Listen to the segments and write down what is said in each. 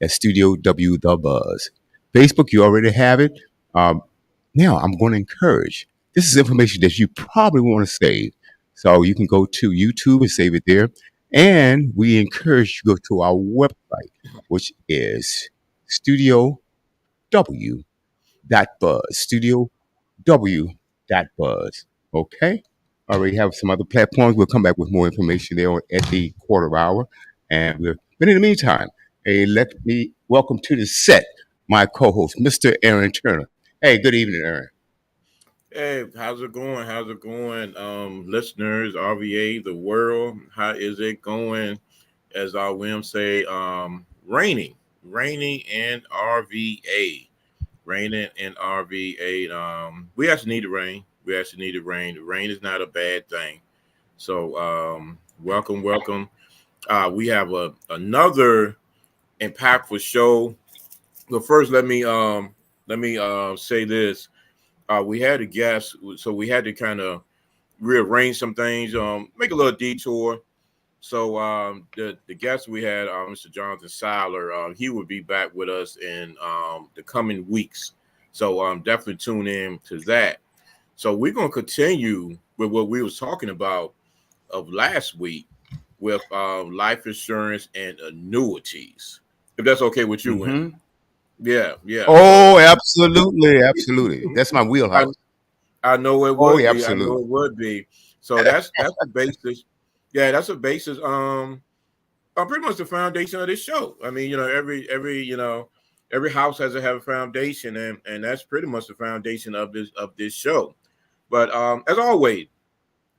at Studio W The Buzz. Facebook, you already have it. Um, Now, I'm going to encourage. This is information that you probably want to save. So you can go to YouTube and save it there. And we encourage you to go to our website, which is Studio W Buzz. Studio W Buzz. Okay. Already have some other platforms. We'll come back with more information there at the quarter hour. But in the meantime, hey, let me welcome to the set my co-host, Mr. Aaron Turner. Hey, good evening, Aaron. Hey, how's it going? How's it going, listeners, RVA, the world? How is it going? As our Willam say, raining in RVA, raining in RVA. We actually need the rain. We actually need the rain. The rain is not a bad thing. So, welcome. We have another impactful show. But first, let me say this. We had a guest, so we had to kind of rearrange some things, make a little detour. So the guest we had, Mr. Jonathan Seiler, he will be back with us in the coming weeks. So definitely tune in to that. So we're gonna continue with what we was talking about of last week with life insurance and annuities. If that's okay with you, Wim. Mm-hmm. Yeah. So Oh, absolutely, absolutely. That's my I, wheelhouse. I know it Oh, would yeah, be. I know absolutely. it would be. So that's the basis. Yeah, that's the basis. Pretty much the foundation of this show. I mean, every house has to have a foundation, and that's pretty much the foundation of this show. But as always,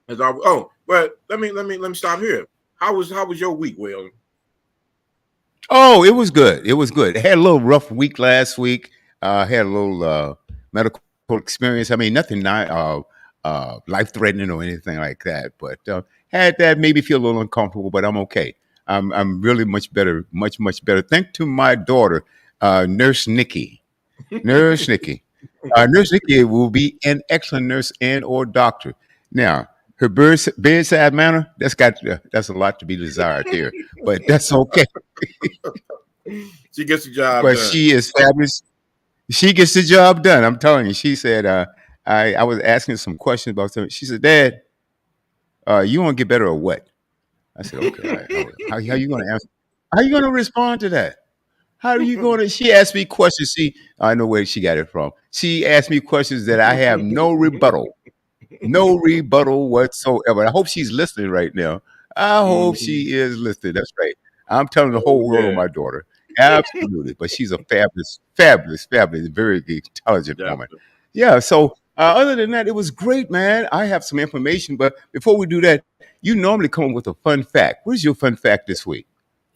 but let me stop here. How was your week, Will? Oh, it was good. It was good. Had a little rough week last week. Had a little medical experience. I mean, nothing life threatening or anything like that. But had that made me feel a little uncomfortable. But I'm okay. I'm really much better, much better. Thanks to my daughter, Nurse Nikki. Nurse Nikki. Nurse Nikki will be an excellent nurse and or doctor. Now, her bedside manner, that's a lot to be desired there, but that's okay. She gets the job But done. she is fabulous. She gets the job done. I'm telling you. She said, I was asking some questions about something. She said, Dad, you want to get better or what? I said, okay. How you going to answer? How you going to respond to that? How are you going to? She asked me questions. I know where she got it from. She asked me questions that I have no rebuttal whatsoever. I hope she's listening right now. I hope Mhm. she is listening. That's right. I'm telling the Oh whole world on yeah, my daughter. Absolutely. But she's a fabulous, very intelligent woman. definitely. Yeah. So, other than that, it was great, man. I have some information, but before we do that, you normally come up with a fun fact. What is your fun fact this week?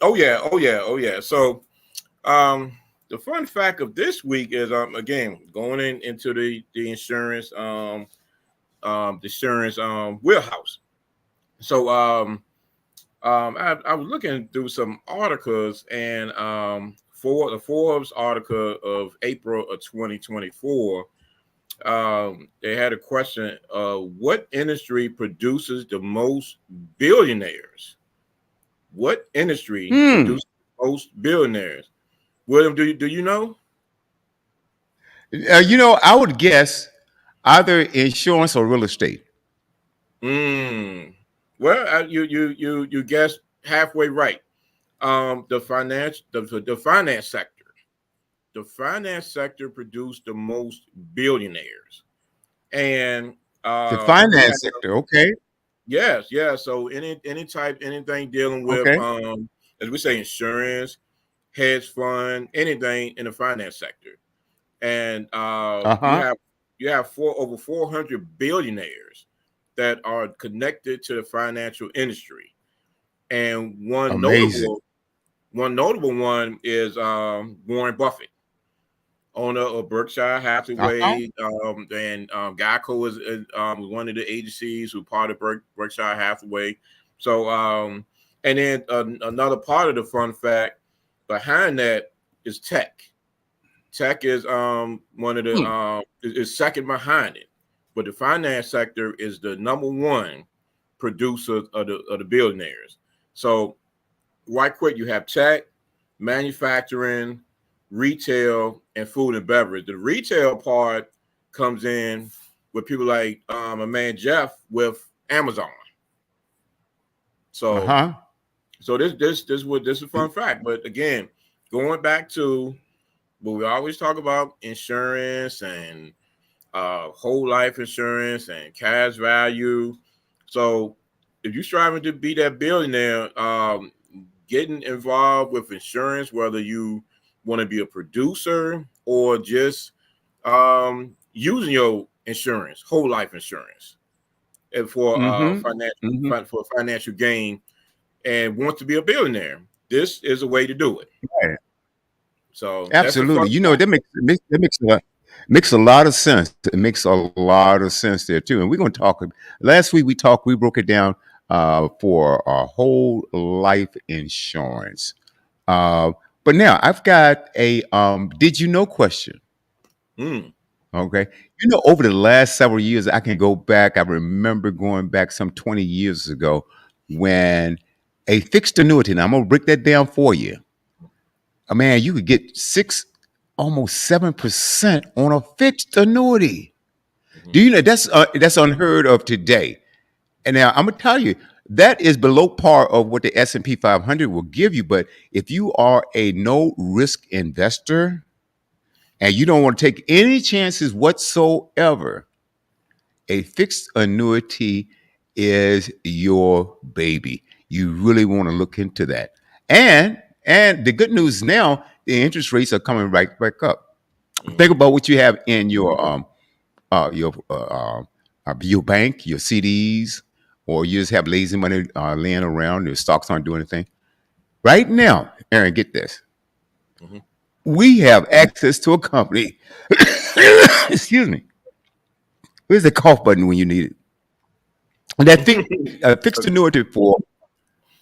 Oh yeah. So the fun fact of this week is again going into the insurance wheelhouse. So I was looking through some articles, and for the Forbes article of April of 2024, they had a question: what industry produces the most billionaires? What industry Hmm. produces the most billionaires? William, do you know? I would guess either insurance or real estate. Mm. Well, you guessed halfway right. The finance sector. The finance sector produced the most billionaires, and The we have finance sector. Okay. yes. So anything dealing with Okay. as we say, insurance, hedge fund, anything in the finance sector, and Uh huh. you have over 400 billionaires that are connected to the financial industry, and Amazing. one notable one is Warren Buffett, owner of Berkshire Uh huh. Hathaway, and Geico is one of the agencies who part of Berkshire Hathaway. So, and then another part of the fun fact behind that is tech. Tech is one of the Hmm. is second behind it, but the finance sector is the number one producer of the billionaires. So right quick, you have tech, manufacturing, retail, and food and beverage. The retail part comes in with people like my man Jeff with Amazon. Uh So huh. this is a fun fact. But again, going back to what we always talk about, insurance and whole life insurance and cash value. So if you're striving to be that billionaire, getting involved with insurance, whether you want to be a producer or just using your insurance, whole life insurance, and for Mm-hmm. Mm-hmm. for financial gain, and want to be a billionaire, this is a way to do it. Right. So that's the Absolutely. first You know, one. that makes a lot of sense. It makes a lot of sense there too. And we're going to talk. Last week we broke it down for a whole life insurance. Uh, but now I've got a did you know question. Mm, Okay. You know, over the last several years, I can go back. I remember going back some 20 years ago when a fixed annuity, now I'm going to break that down for you. Man, you could get almost 7% on a fixed annuity. mhm. Do you know that's unheard of today? And now I'm gonna tell you that is below par of what the S&P 500 will give you. But if you are a no risk investor and you don't want to take any chances whatsoever, a fixed annuity is your baby. You really want to look into that. And the good news now, the interest rates are coming right back up. Think Mhm. about what you have in your bank, your CDs, or you just have lazy money laying around. Your stocks aren't doing anything. Right now, Aaron, get this. Mhm. We have access to a company. Excuse me. Where's the cough button when you need it? And that fixed annuity for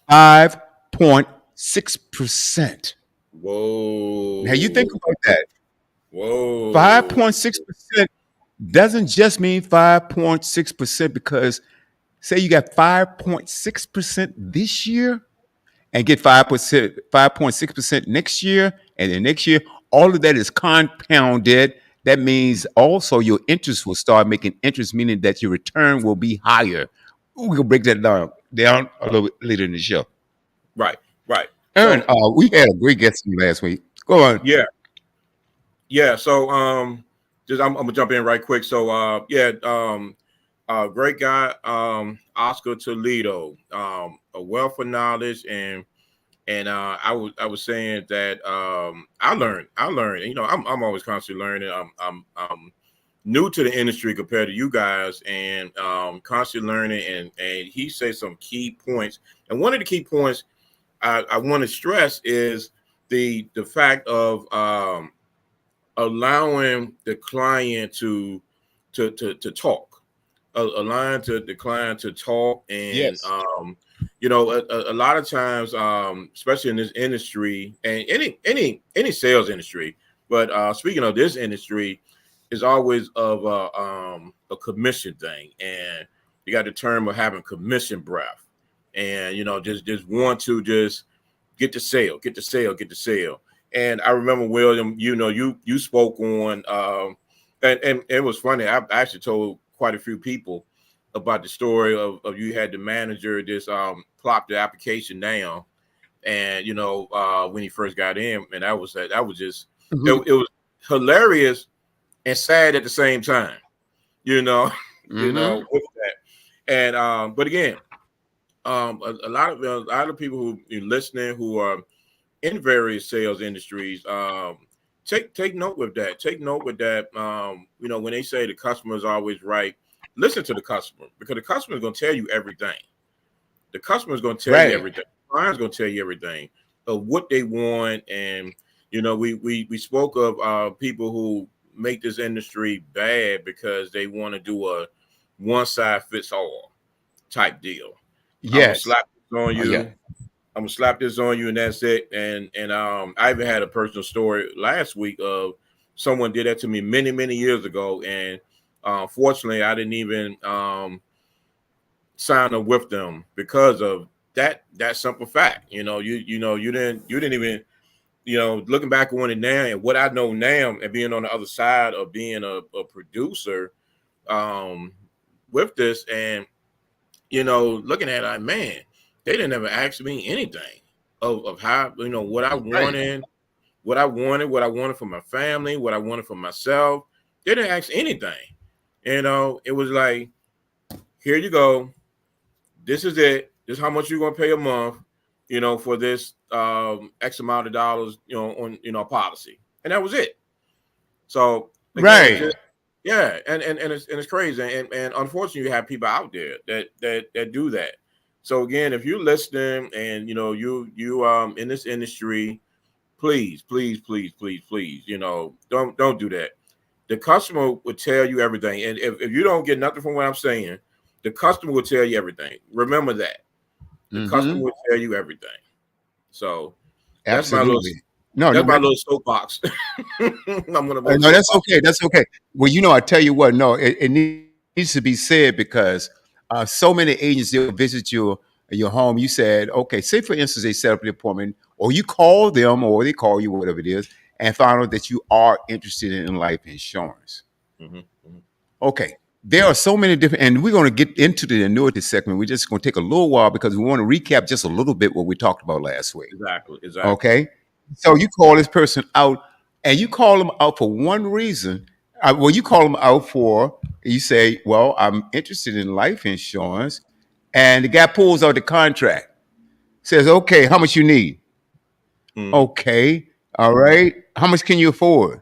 5.6%. Now you think Whoa. about that. Whoa. 5.6% doesn't just mean 5.6% because say you got 5.6% this year and get 5%, 5.6% next year, and then next year, all of that is compounded. That means also your interest will start making interest, meaning that your return will be higher. We'll break that down a little bit later in the show. Right. Right. Aaron, So we had a great guest last week. Go on. yeah. Yeah. So just I'm gonna jump in right quick. So yeah, great guy, Oscar Toledo, a wealth of knowledge, and I was saying that I learned. You know, I'm always constantly learning. I'm new to the industry compared to you guys, and constantly learning. And he said some key points. And one of the key points I want to stress is the fact of allowing the client to talk, allowing the client to talk, and Yes. a lot of times, especially in this industry and any sales industry, but speaking of this industry, is always of a commission thing, and you got the term of having commission breath, and just want to just get the sale, get the sale, get the sale. And I remember, William, you spoke on, and it was funny. I actually told quite a few people about the story of you had the manager just plop the application down, and when he first got in, and that was just Hmm. it was hilarious and sad at the same time, you know, Hmm. with that. And but again, a lot of people who are listening who are in various sales industries, take note with that. Take note with that. When they say the customer is always right, listen to the customer, because the customer is going to tell you everything. The customer is going to tell you Right. everything. The client's going to tell you everything of what they want. And we spoke of people who make this industry bad because they want to do a one size fits all type deal. I'm gonna Yes. slap this on Oh, yeah. you. I'm gonna slap this on you, and that's it. And I even had a personal story last week of someone did that to me many many years ago, and fortunately, I didn't even sign up with them because of that simple fact. You didn't even looking back on it now and what I know now and being on the other side of being a producer, um, with this, and looking at it, man, they didn't ever ask me anything of how what I Right. wanted, what I wanted for my family, what I wanted for myself. They didn't ask anything. It was like, here you go. This is it. This is how much you're gonna pay a month, for this X amount of dollars, on policy, and that was it. So again, Right. just yeah, and it's crazy, and unfortunately, you have people out there that do that. So again, if you're listening and you in this industry, please, please, please, please, please, don't do that. The customer will tell you everything, and if you don't get nothing from what I'm saying, the customer will tell you everything. Remember that the customer Mm-hmm. will tell you everything. So that's my little Absolutely. No, that's no, my little soapbox. I'm gonna little no, that's soapbox. okay. That's okay. Well, I tell you what, no, it needs to be said because so many agents they'll visit your home. You said, okay, say for instance they set up the appointment, or you call them, or they call you, whatever it is, and find out that you are interested in life insurance. Hmm. Hmm. Okay. There are so many different, and we're going to get into the annuity segment. We're just going to take a little while because we want to recap just a little bit what we talked about last week. Exactly. Exactly. Okay. So you call this person out, and you call them out for one reason. Well, you call them out for, you say, well, I'm interested in life insurance. And the guy pulls out the contract, says, okay, how much you need? Hmm. Okay. All right. How much can you afford?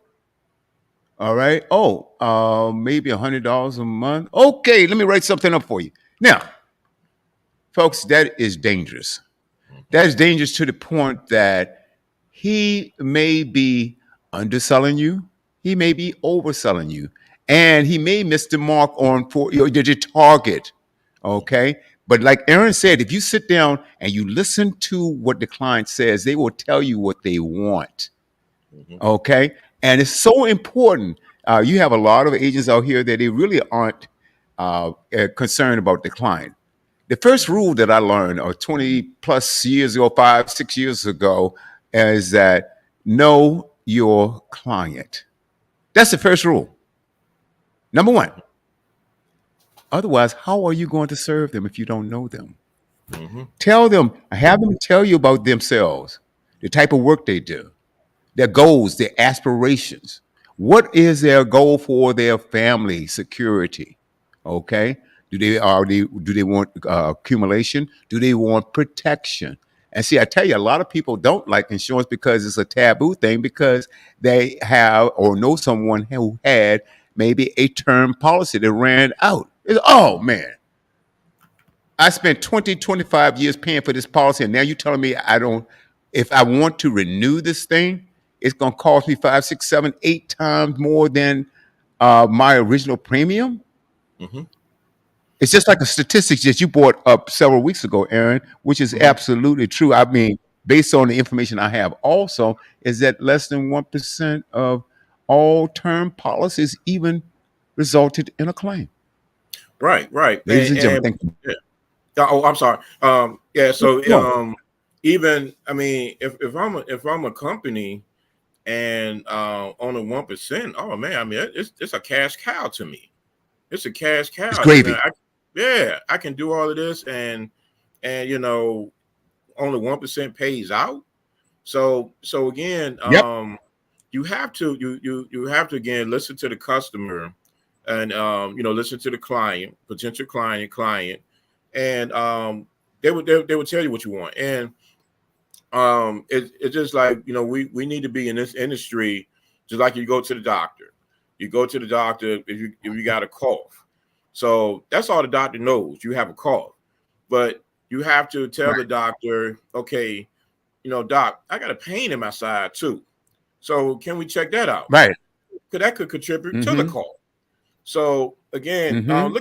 All right. Oh, maybe $100 a month. Okay. Let me write something up for you. Now, folks, that is dangerous. Hmm. That is dangerous to the point that he may be underselling you, he may be overselling you, and he may miss the mark on for your target. Hmm. Okay. But like Aaron said, if you sit down and you listen to what the client says, they will tell you what they want. Hmm. Okay. And it's so important. You have a lot of agents out here that they really aren't concerned about the client. The first rule that I learned 20 plus years ago, 5, 6 years ago, is that know your client. That's the first rule. Number one. Otherwise, how are you going to serve them if you don't know them? Hmm. Tell them, have them tell you about themselves, the type of work they do, their goals, their aspirations. What is their goal for their family security? Okay. Do they want accumulation? Do they want protection? And see, I tell you, a lot of people don't like insurance because it's a taboo thing because they have or know someone who had maybe a term policy that ran out. Oh man, I spent 20, 25 years paying for this policy, and now you're telling me I don't, if I want to renew this thing, it's going to cost me 5, 6, 7, 8 times more than my original premium? Hmm. It's just like a statistics that you brought up several weeks ago, Aaron, which is Hmm. absolutely true. I mean, based on the information I have also, is that less than 1% of all term policies even resulted in a claim. Right. Right. Ladies and gentlemen, And thank you. yeah. Oh, I'm sorry. Yeah. So No. even I mean, if I'm a company and on a 1%, oh man, I mean it's a cash cow to me. It's a cash It's cow. I mean, gravy. yeah, I can do all of this, and only 1% pays out. So again, Yep. you have to again listen to the customer, and listen to the client, potential client, and they would tell you what you want, and it's just like we need to be in this industry, just like you go to the doctor. You go to the doctor if you got a cough, so that's all the doctor knows. You have a cough, but you have to tell the doctor, okay, doc, I got a pain in my side too. So can we check that out? Right. Because that could contribute to the Mm-hmm. cough. So again, Mm-hmm.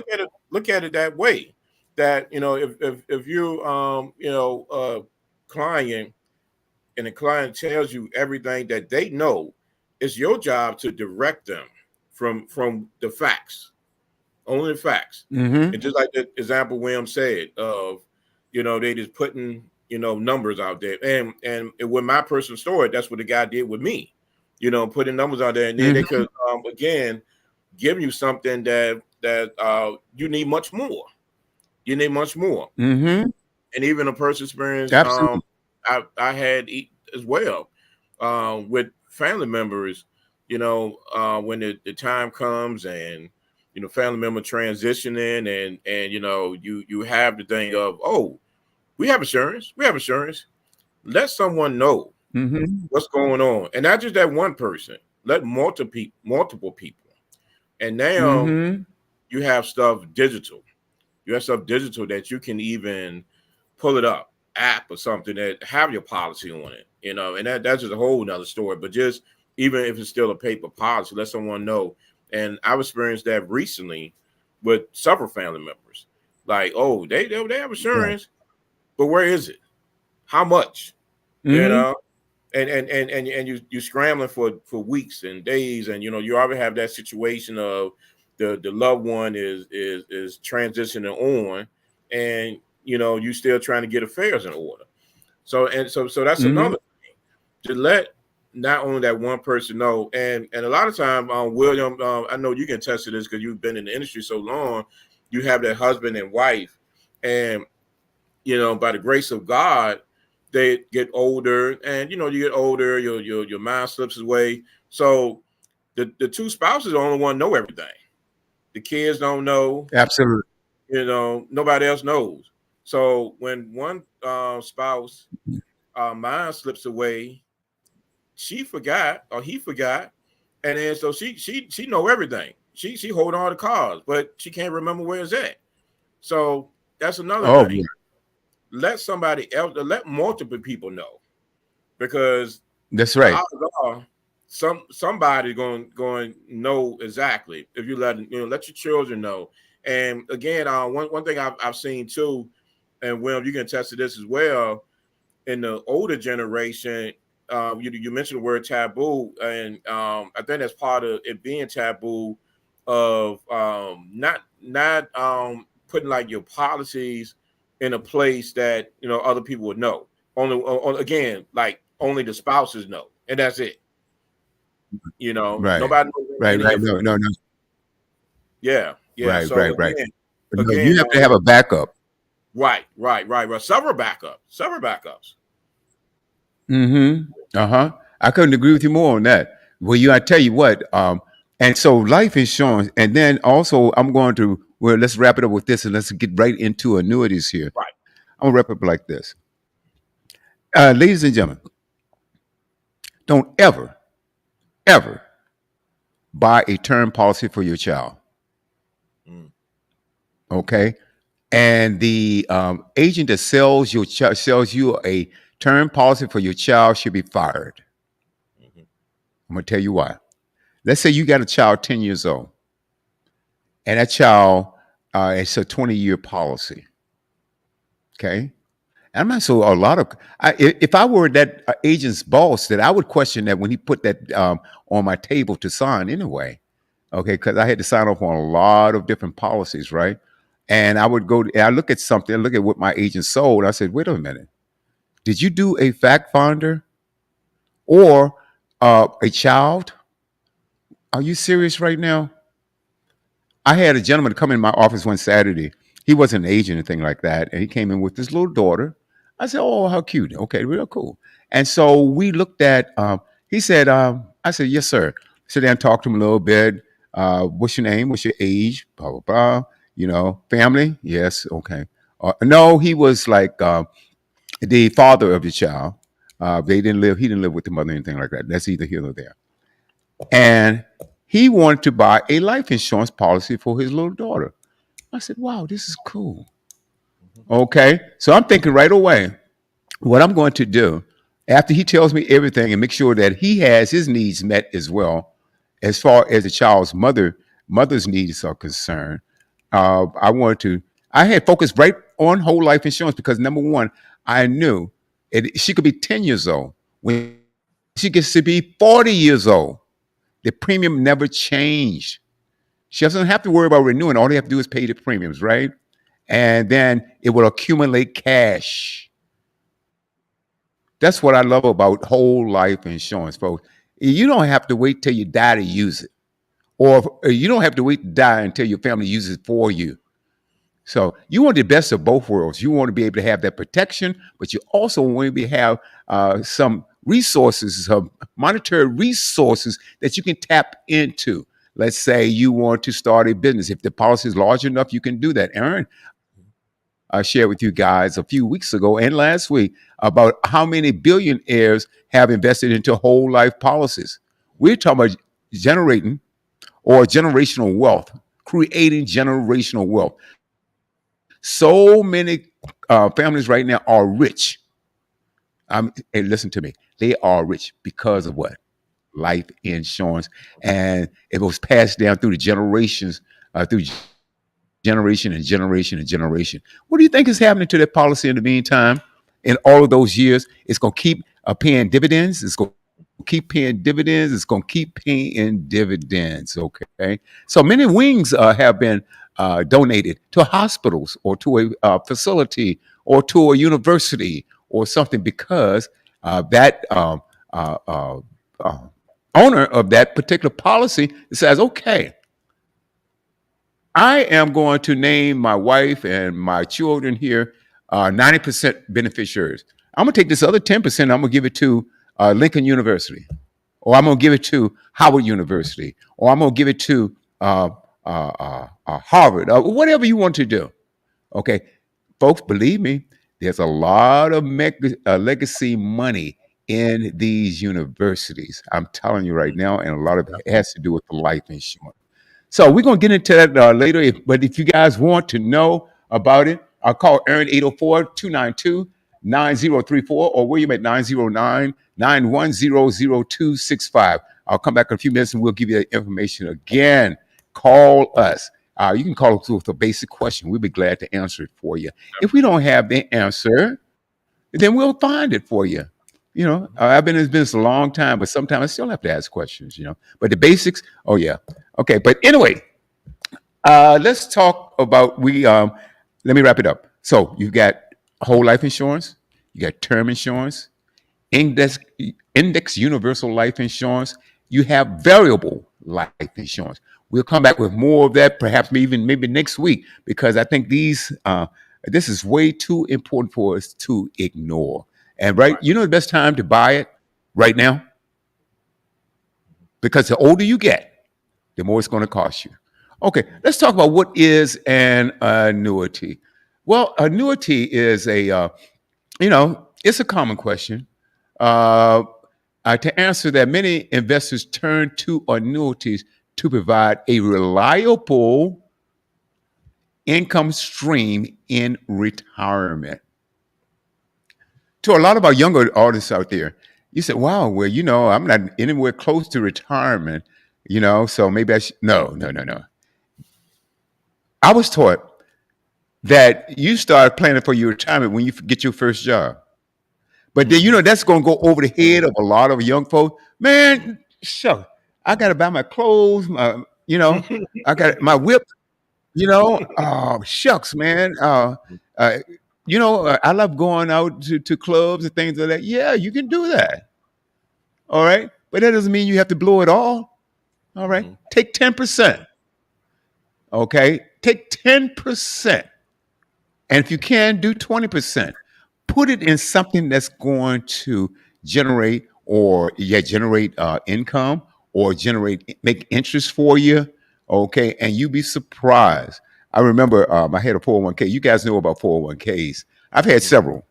look at it that way. That if you client, and the client tells you everything that they know, it's your job to direct them from the facts, only the facts. Mm-hmm. And just like the example William said of, they just putting numbers out there. And with my personal story, that's what the guy did with me. Putting numbers out there, and then they Mm-hmm. could again give you something that you need much more. You need much more. Mm-hmm. And even a personal experience Absolutely. I had as well with family members. When the time comes and family member transitioning and you have the thing of, oh, we have insurance. Let someone know Mm-hmm. what's going on, and not just that one person. Let multiple people, and now Mm-hmm. you have stuff digital. You have stuff digital that you can even pull it up, app or something that have your policy on it, and that's just a whole nother story. But just even if it's still a paper policy, let someone know. And I've experienced that recently with several family members. Like, oh, they have Right. insurance, but where is it? How much? You Mm-hmm. know, and you scrambling for weeks and days, and you already have that situation of the loved one is transitioning on, and you still trying to get affairs in order. So that's Mm-hmm. another to let not only that one person know, and a lot of time, William, I know you can attest to this because you've been in the industry so long. You have that husband and wife, and by the grace of God, they get older, and you get older, your mind slips away. So the two spouses are the only one know everything. The kids don't know, Absolutely. nobody else knows. So when one spouse mind slips away, she forgot or he forgot, and then so she know everything. She hold all the cards, but she can't remember where it's at. So that's another Oh, thing. yeah. Let somebody else, let multiple people know, because That's the right. odds are somebody going know exactly if you let your children know. And again, one thing I've seen too, and Will, you can attest to this as well. In the older generation, you mentioned the word taboo, and I think that's part of it being taboo of not putting like your policies in a place that other people would know. Again, like only the spouses know, and that's it. Right. Nobody knows Right. any of Right. your. No. No. No. Yeah, yeah. Right. Right. So Right. But no, again, you have to have a backup. right. Several backups, several backups. Mm-hmm. Uh-huh. I couldn't agree with you more on that. Well, I tell you what, and so life insurance, and then also I'm going to, well, let's wrap it up with this and let's get right into annuities here. Right. I'm gonna wrap it up like this. Ladies and gentlemen, don't ever buy a term policy for your child. Mm, Okay. And the agent that sells you a term policy for your child should be fired. mhm, I'm gonna tell you why. Let's say you got a child 10 years old, and that child, it's a 20-year policy. Okay. And I'm not so a lot of if I were that agent's boss, that I would question that when he put that on my table to sign anyway. Okay, because I had to sign off on a lot of different policies, right? And I would go, I look at something, I look at what my agent sold. I said, wait a minute, did you do a fact finder or a child? Are you serious right now? I had a gentleman come in my office one Saturday. He wasn't an agent or anything like that, and he came in with his little daughter. I said, "Oh, how cute! Okay, real cool." And so we looked at. He said, "I said, yes, sir." Sit down, talk to him a little bit. What's your name? What's your age? Blah blah blah. Family? Yes. Okay. No, he was like the father of the child. They didn't live. He didn't live with the mother or anything like that. That's either here or there. And he wanted to buy a life insurance policy for his little daughter. I said, wow, this is cool. mhm, Okay. So I'm thinking right away, what I'm going to do after he tells me everything and make sure that he has his needs met as well, as far as the child's mother's needs are concerned. I had focused right on whole life insurance because number one, I knew she could be 10 years old. When she gets to be 40 years old, the premium never changed. She doesn't have to worry about renewing. All they have to do is pay the premiums, right? And then it will accumulate cash. That's what I love about whole life insurance, folks. You don't have to wait till you die to use it, or you don't have to wait to die until your family uses it for you. So you want the best of both worlds. You want to be able to have that protection, but you also want to be have some resources, some monetary resources that you can tap into. Let's say you want to start a business. If the policy is large enough, you can do that. Aaron, I shared with you guys a few weeks ago and last week about how many billionaires have invested into whole life policies. We're talking about generating or generational wealth, creating generational wealth. So many families right now are rich. Hey, listen to me. They are rich because of what? Life insurance. And it was passed down through the generations, through generation and generation and generation. What do you think is happening to that policy in the meantime? In all of those years, it's going to keep paying dividends. It's going to keep paying dividends. It's going to keep paying dividends. Okay. So many wings have been donated to hospitals or to a facility or to a university or something because that uh, uh, owner of that particular policy says, okay, I am going to name my wife and my children here 90% beneficiaries. I'm going to take this other 10%, I'm going to give it to Lincoln University, or I'm going to give it to Howard University, or I'm going to give it to Harvard, whatever you want to do. Okay, folks, believe me, there's a lot of legacy money in these universities. I'm telling you right now, and a lot of Yeah. it has to do with the life insurance. So we're going to get into that later. But if you guys want to know about it, I'll call Aaron 804-292-9034 or William at 909-910-0265. I'll come back in a few minutes and we'll give you that information again. Call us. You can call us with a basic question. We'll be glad to answer it for you. If we don't have the answer, then we'll find it for you. I've been in this business a long time, but sometimes I still have to ask questions. But the basics, oh yeah. Okay, but anyway, let's talk about let me wrap it up. So you've got whole life insurance, you got term insurance, index index universal life insurance, you have variable life insurance. We'll come back with more of that, perhaps maybe next week, because I think this is way too important for us to ignore. And right, Right. the best time to buy it right now, because the older you get, the more it's going to cost you. Okay, let's talk about what is an annuity. Well, annuity is it's a common question. Uh, to answer that, many investors turn to annuities to provide a reliable income stream in retirement. To a lot of our younger artists out there, you said, wow, well, I'm not anywhere close to retirement, so maybe I should. No, no, no, no. I was taught that you start planning for your retirement when you get your first job. But then, Hmm. that's going to go over the head of a lot of young folks. Man, shucks, I got to buy my clothes, I got my whip, oh, shucks, man. Uh, I love going out to clubs and things like that. Yeah, you can do that. All right. But that doesn't mean you have to blow it all. All right. Hmm. Take 10%. Okay. Take 10%. And if you can, do 20%. Put it in something that's going to generate income or make interest for you. Okay. And you'd be surprised. I remember I had a 401k. You guys know about 401ks. I've had Hmm. several.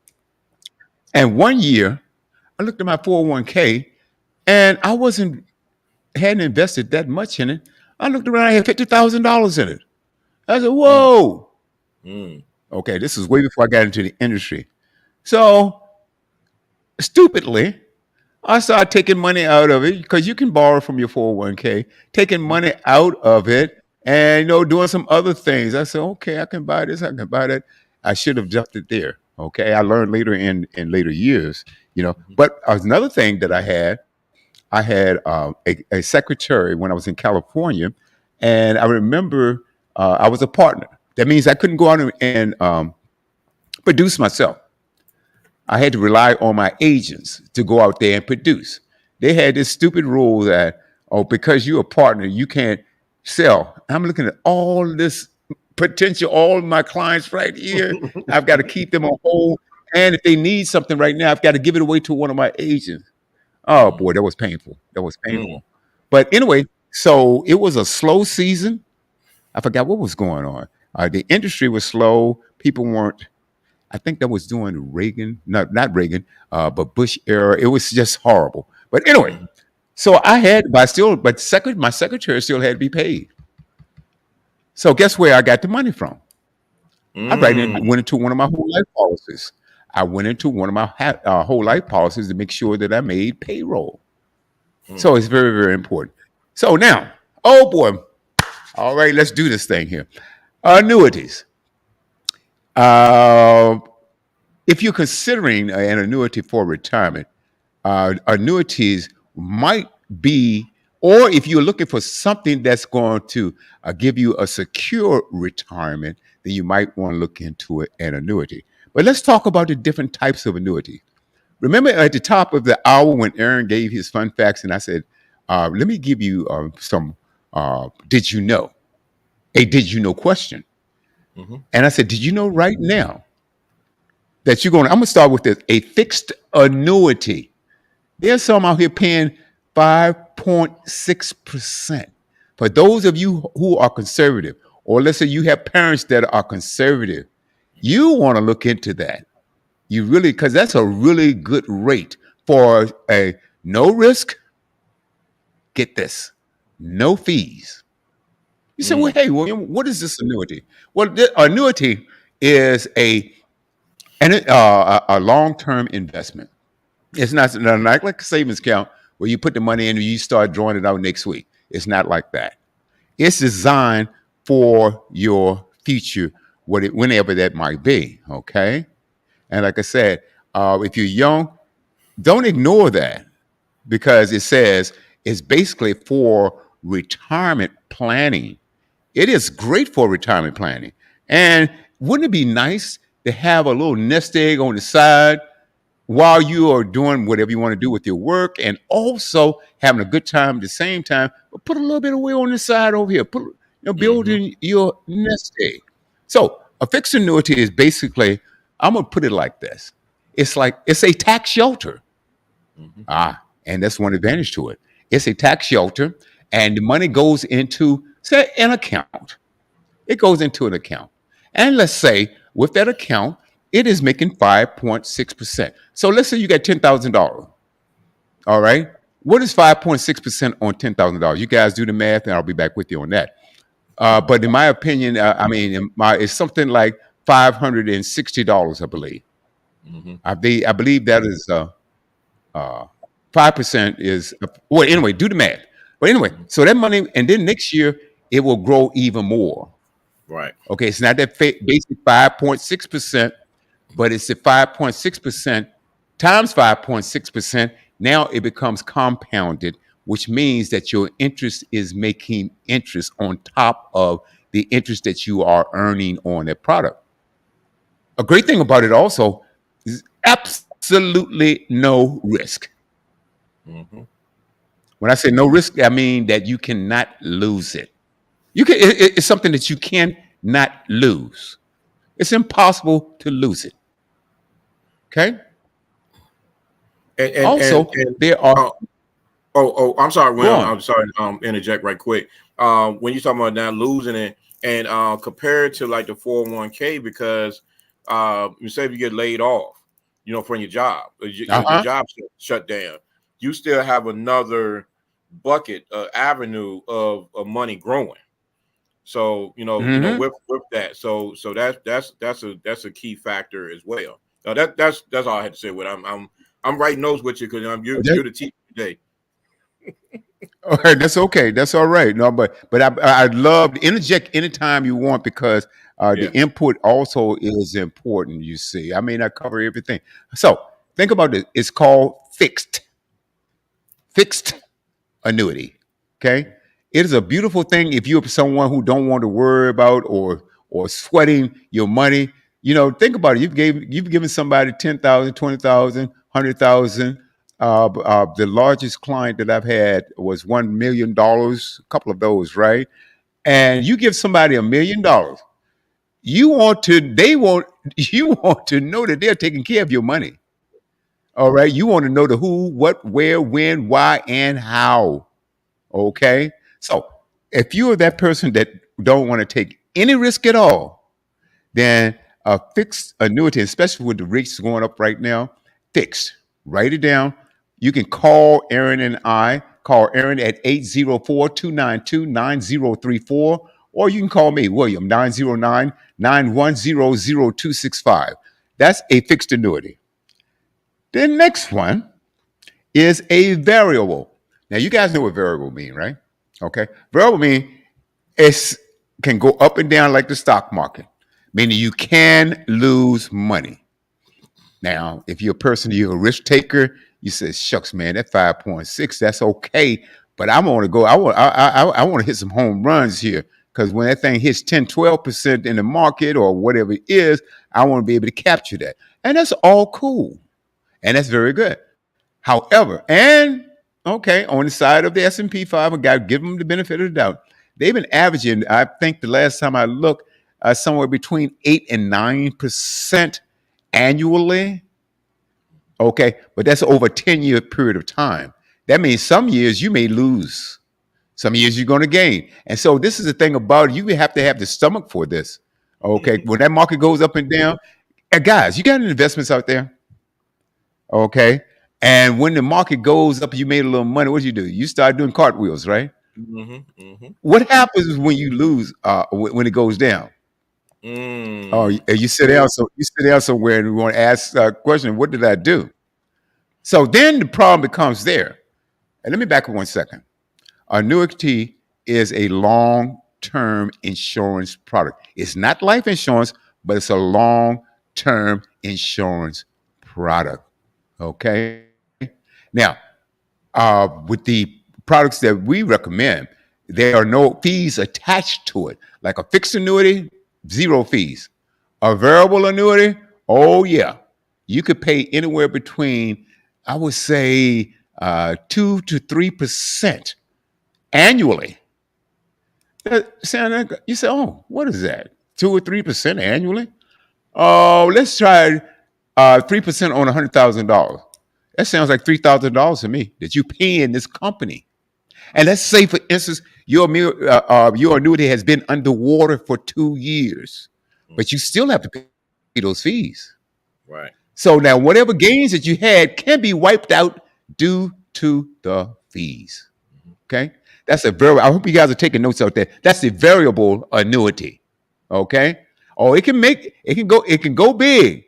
And one year I looked at my 401k and I hadn't invested that much in it. I looked around, I had $50,000 in it. I said, Hmm. whoa. Hmm. Okay, this is way before I got into the industry. So stupidly, I started taking money out of it because you can borrow from your 401k, taking money out of it and doing some other things. I said, okay, I can buy this, I can buy that. I should have left it there. Okay. I learned later in later years. But another thing that I had a secretary when I was in California, and I remember I was a partner. That means I couldn't go out and produce myself. I had to rely on my agents to go out there and produce. They had this stupid rule that, oh, because you're a partner, you can't sell. I'm looking at all this potential, all my clients right here. I've got to keep them on hold. And if they need something right now, I've got to give it away to one of my agents. Oh Mm, boy, that was painful. That was mm, painful. But anyway, so it was a slow season. I forgot what was going on. The industry was slow. People weren't. I think that was during Reagan, not Reagan, but Bush era. It was just horrible. But anyway, mm, so I had, but I still, but my secretary still had to be paid. So guess where I got the money from? I mm, went into one of my whole life policies. I went into one of my whole life policies to make sure that I made payroll. mm, So it's very, very important. So now, oh boy, all right, let's do this thing here. Annuities. Uh, if you're considering an annuity for retirement, annuities might be, or if you're looking for something that's going to give you a secure retirement, then you might want to look into an annuity. But let's talk about the different types of annuity. Remember at the top of the hour when Aaron gave his fun facts, and I said, let me give you some did you know? A did you know question. mhm, And I said, did you know right now that I'm going to start with this, a fixed annuity. There's some out here paying 5.6%. For those of you who are conservative, or let's say you have parents that are conservative, you want to look into that. You really, because that's a really good rate for a no risk, get this, no fees. You say, well, mm, hey, William, what is this annuity? Well, the annuity is a long term investment. It's not like a savings account where you put the money in and you start drawing it out next week. It's not like that. It's designed for your future, whenever that might be. Okay. And like I said, if you're young, don't ignore that because it says it's basically for retirement planning. It is great for retirement planning. And wouldn't it be nice to have a little nest egg on the side while you are doing whatever you want to do with your work and also having a good time at the same time, but put a little bit of will on the side over here. mhm, Building your nest egg. So a fixed annuity is basically, I'm gonna put it like this. It's a tax shelter. mhm, And that's one advantage to it. It's a tax shelter, and the money goes into, say, an account. It goes into an account. And let's say with that account, it is making 5.6%. So let's say you got $10,000. All right. What is 5.6% on $10,000? You guys do the math, and I'll be back with you on that. But in my opinion, it's something like $560, I believe. mhm, I believe that is 5% is, well, anyway, do the math. But anyway, mhm. so that money, and then next year, it will grow even more. Right. Okay, it's not that basic 5.6%, but it's the 5.6% times 5.6%. Now it becomes compounded, which means that your interest is making interest on top of the interest that you are earning on that product. A great thing about it also is absolutely no risk. Mhm. When I say no risk, I mean that you cannot lose it. It's something that you cannot lose. It's impossible to lose it. Okay. Also, And there are oh, I'm sorry, go William. on. I'm sorry. Interject right quick. When you talking about not losing it, and compared to like the 401k, because you say if you get laid off, from your job, your Uh-huh. job shut down, you still have another bucket, avenue of money growing. So Hmm. with that, so that's a key factor as well. That's all I had to say. With I'm writing notes with you because you're the teacher today. All right, that's okay. That's all right. No, but I'd love to interject anytime you want because the Yeah. input also is important. You see, I may not cover everything. So think about this. It's called fixed annuity. Okay, it is a beautiful thing if you're someone who don't want to worry about or sweating your money. Think about it. You've given somebody 10,000, 20,000, 100,000. The largest client that I've had was $1 million, a couple of those, right? And you give somebody $1 million, they want you want to know that they're taking care of your money. All right. You want to know the who, what, where, when, why, and how. Okay. So if you are that person that don't want to take any risk at all, then a fixed annuity, especially with the rates going up right now, fixed. Write it down. You can call Aaron and I. Call Aaron at 804-292-9034, or you can call me, William, 909-910-0265. That's a fixed annuity. The next one is a variable. Now, you guys know what variable mean, right? Okay. Variable mean it can go up and down like the stock market, meaning you can lose money. Now, if you're a person, you're a risk taker, you say, shucks, man, that 5.6, that's okay. But I want to go, I want to hit some home runs here. Because when that thing hits 10, 12% in the market or whatever it is, I want to be able to capture that. And that's all cool. And that's very good. However, and okay, on the side of the S&P 5, I got to give them the benefit of the doubt. They've been averaging, I think the last time I looked, somewhere between 8 and 9% annually. Okay, but that's over a 10-year period of time. That means some years you may lose, some years you're going to gain. And so this is the thing about it. You have to have the stomach for this. Okay, when that market goes up and down, guys, you got any investments out there? Okay. And when the market goes up, you made a little money. What do? You start doing cartwheels, right? Mm-hmm. Mm-hmm. What happens when you lose? When it goes down? Oh, Mm. you sit down. So you sit down somewhere, and we want to ask a question. What did I do? So then the problem becomes there. And let me back up 1 second. Annuity is a long-term insurance product. It's not life insurance, but it's a long-term insurance product. Okay. Now, with the products that we recommend, there are no fees attached to it. Like a fixed annuity, zero fees. A variable annuity, oh yeah, you could pay anywhere between, I would say, 2 to 3% annually. You say, oh, what is that? 2 or 3% annually? Oh, let's try 3% on $100,000. That sounds like $3,000 to me that you pay in this company. And let's say, for instance, your annuity has been underwater for 2 years, but you still have to pay those fees. Right. So now, whatever gains that you had can be wiped out due to the fees. Okay, that's a very. I hope you guys are taking notes out there. That's the variable annuity. Okay, oh, it can go big,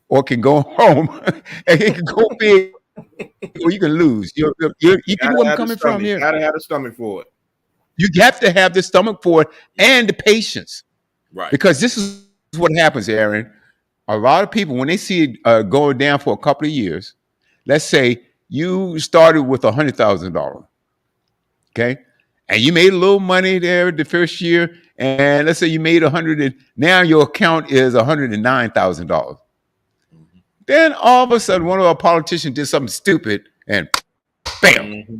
or it can go home. And it can go big, or you can lose. You get Gotta where I'm have the coming from stomach. here. Gotta have the stomach for it. You have to have the stomach for it and the patience, Right. because this is what happens, Aaron. A lot of people, when they see it going down for a couple of years, let's say you started with $100,000, okay, and you made a little money there the first year, and let's say you made 100, and now your account is $109,000. Mm-hmm. Then all of a sudden, one of our politicians did something stupid, and bam, Mm-hmm.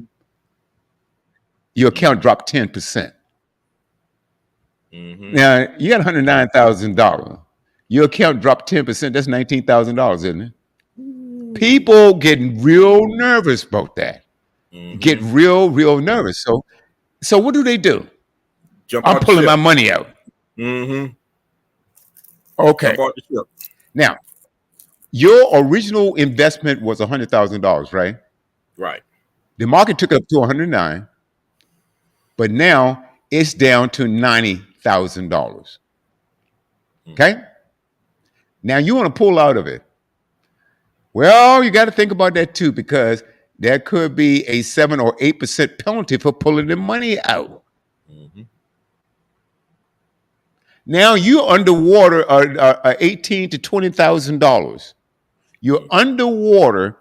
your account Mm-hmm. dropped 10%. Mm-hmm. Now you got $109,000. Your account dropped 10%. That's $19,000, isn't it? Ooh. People get real nervous about that. Get Mm-hmm. real nervous. So what do? Jump I'm out the pulling ship. my money out. Mm-hmm. Okay. Jump out the ship. Now, your original investment was $100,000, right? Right. The market took it up to 109, but now it's down to $90,000. Mm-hmm. Okay. Now you want to pull out of it. Well, you got to think about that too, because there could be a 7 or 8% penalty for pulling the money out. Mm-hmm. Now you're underwater, 18 to $20,000. You're Mm-hmm. underwater,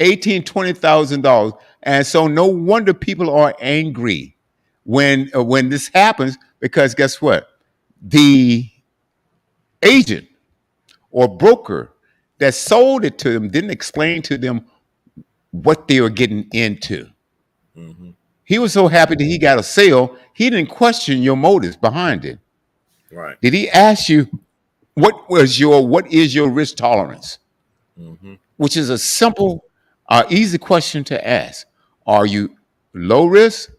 18, $20,000, and so no wonder people are angry when this happens. Because guess what? The agent or broker that sold it to them didn't explain to them what they were getting into. Mm-hmm. He was so happy that he got a sale, he didn't question your motives behind it. Right. Did he ask you what is your risk tolerance? Mm-hmm. Which is a simple, easy question to ask. Are you low risk,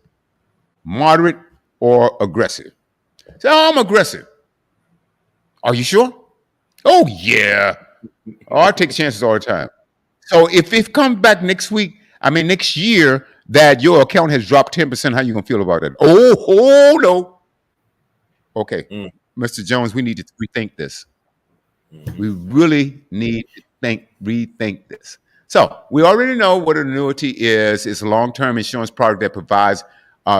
moderate, or aggressive? Say, oh, I'm aggressive. Are you sure? Oh yeah. Oh, I take chances all the time. So if it comes back next week, I mean next year, that your account has dropped 10%, how you gonna feel about that? Oh no. Okay, Mr. Jones, we need to rethink this. Mm-hmm. We really need to rethink this. So we already know what an annuity is. It's a long-term insurance product that provides,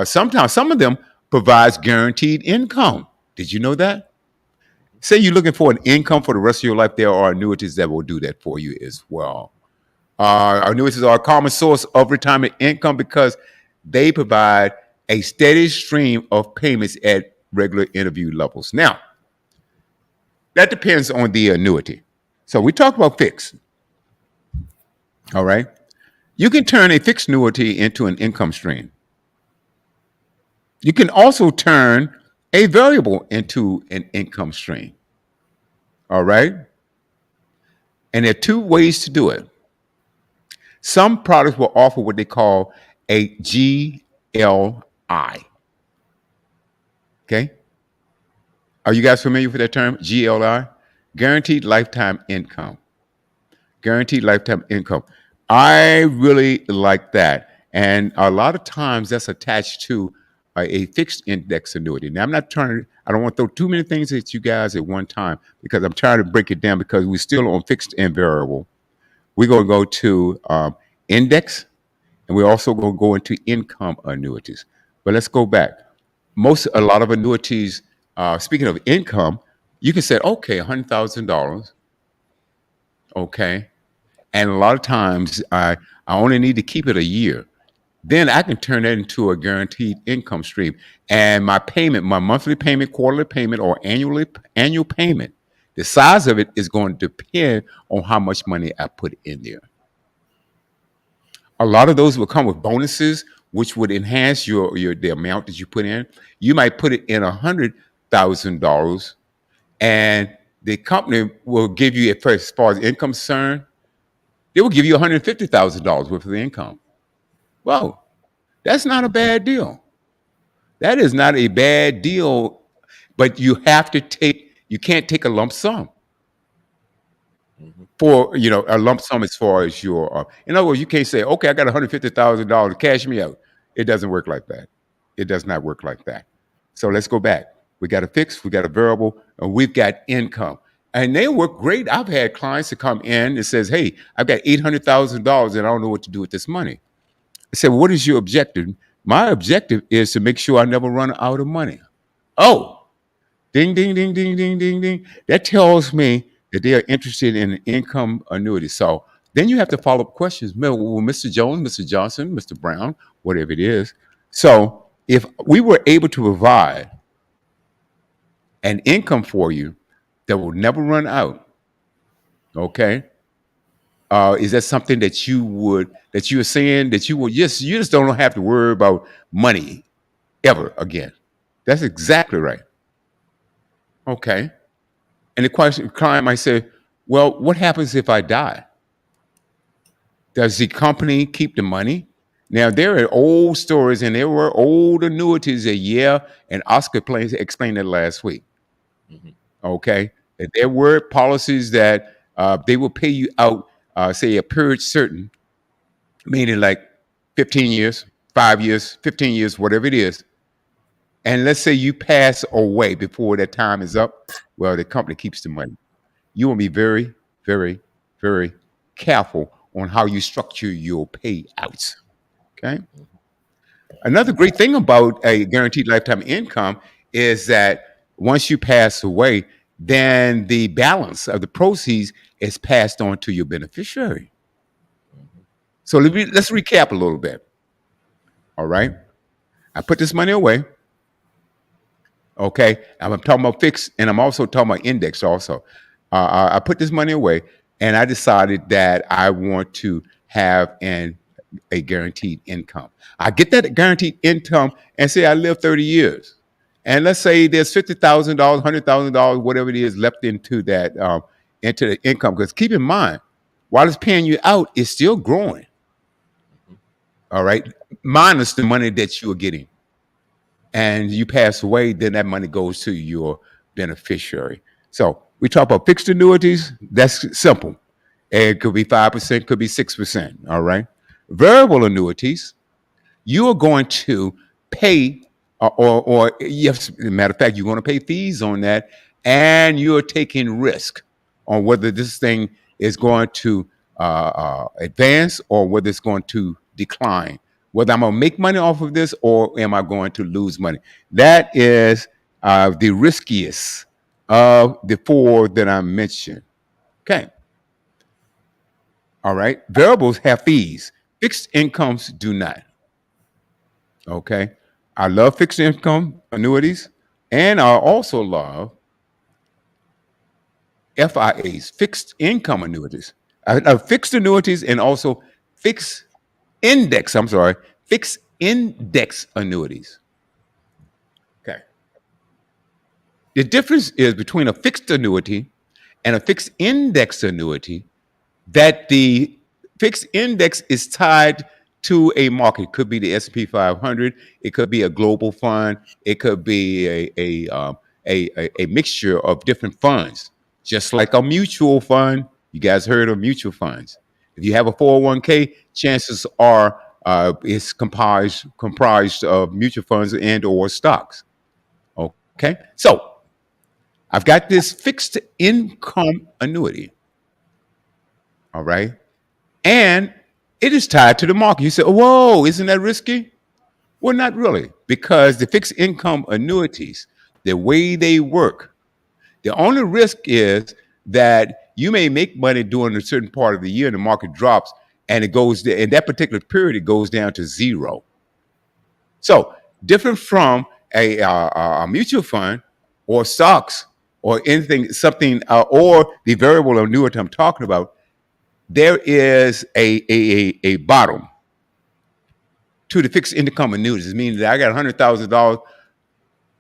sometimes some of them provides guaranteed income. Did you know that? Say you're looking for an income for the rest of your life, there are annuities that will do that for you as well. Annuities are a common source of retirement income because they provide a steady stream of payments at regular interview levels. Now, that depends on the annuity. So we talked about fixed, all right? You can turn a fixed annuity into an income stream. You can also turn a variable into an income stream, all right? And there are two ways to do it. Some products will offer what they call a GLI, okay? Are you guys familiar with that term, GLI? Guaranteed lifetime income. Guaranteed lifetime income. I really like that. And a lot of times that's attached to a fixed index annuity. Now, I'm not trying I don't want to throw too many things at you guys at one time because I'm trying to break it down because we're still on fixed and variable. We're going to go to index and we're also going to go into income annuities. But let's go back. A lot of annuities, speaking of income, you can say, okay, $100,000, okay, and a lot of times I only need to keep it a year. Then I can turn that into a guaranteed income stream, and my payment, my monthly payment, quarterly payment, or annual payment, the size of it is going to depend on how much money I put in there. A lot of those will come with bonuses, which would enhance your the amount that you put in. You might put it in $100,000, and the company will give you, as far as income is concerned, they will give you $150,000 worth of income. Whoa, that's not a bad deal. That is not a bad deal, but you can't take a lump sum Mm-hmm. for, a lump sum as far as in other words, you can't say, okay, I got $150,000, cash me out. It doesn't work like that. It does not work like that. So let's go back. We got a fixed, we got a variable, and we've got income. And they work great. I've had clients that come in and says, hey, I've got $800,000 and I don't know what to do with this money. I said, well, what is your objective? My objective is to make sure I never run out of money. Oh, ding, ding, ding, ding, ding, ding, ding. That tells me that they are interested in an income annuity. So then you have to follow up questions. Well, Mr. Jones, Mr. Johnson, Mr. Brown, whatever it is. So if we were able to provide an income for you that will never run out, okay? Is that something that you are saying that you just don't have to worry about money ever again? That's exactly right. Okay. And the client might say, well, what happens if I die? Does the company keep the money? Now, there are old stories and there were old annuities that, yeah, and Oscar explained that last week. Mm-hmm. Okay. That there were policies that they will pay you out, say, a period certain, meaning like 15 years, 5 years, 15 years, whatever it is. And let's say you pass away before that time is up. Well, the company keeps the money. You want to be very, very, very careful on how you structure your payouts. Okay. Another great thing about a guaranteed lifetime income is that once you pass away, then the balance of the proceeds is passed on to your beneficiary. So let's recap a little bit. All right. I put this money away. Okay, I'm talking about fixed, and I'm also talking about index. Also, I put this money away, and I decided that I want to have a guaranteed income. I get that guaranteed income, and say I live 30 years, and let's say there's $50,000, $100,000, whatever it is, left into the income. Because keep in mind, while it's paying you out, it's still growing. Mhm. All right, minus the money that you are getting, and you pass away, then that money goes to your beneficiary. So we talk about fixed annuities. That's simple. It could be 5%, could be 6%. All right. Variable annuities, you are going to pay, or yes, matter of fact, you're going to pay fees on that, and you're taking risk on whether this thing is going to advance or whether it's going to decline. Whether I'm going to make money off of this or am I going to lose money? That is the riskiest of the four that I mentioned. Okay. All right. Variables have fees. Fixed incomes do not. Okay. I love fixed income annuities, and I also love FIAs, fixed income annuities. Fixed annuities and also fixed I'm sorry, fixed index annuities. Okay. The difference is between a fixed annuity and a fixed index annuity, that the fixed index is tied to a market. It could be the S&P 500. It could be a global fund. It could be a mixture of different funds, just like a mutual fund. You guys heard of mutual funds. If you have a 401k, chances are it's comprised of mutual funds and or stocks. Okay, so I've got this fixed income annuity. All right, and it is tied to the market. You say, whoa, isn't that risky? Well, not really, because the fixed income annuities, the way they work, the only risk is that you may make money during a certain part of the year and the market drops, and it goes in that particular period, it goes down to zero. So, different from a mutual fund or stocks or anything, something, or the variable annuity I'm talking about, there is a bottom to the fixed income annuities, meaning that I got $100,000.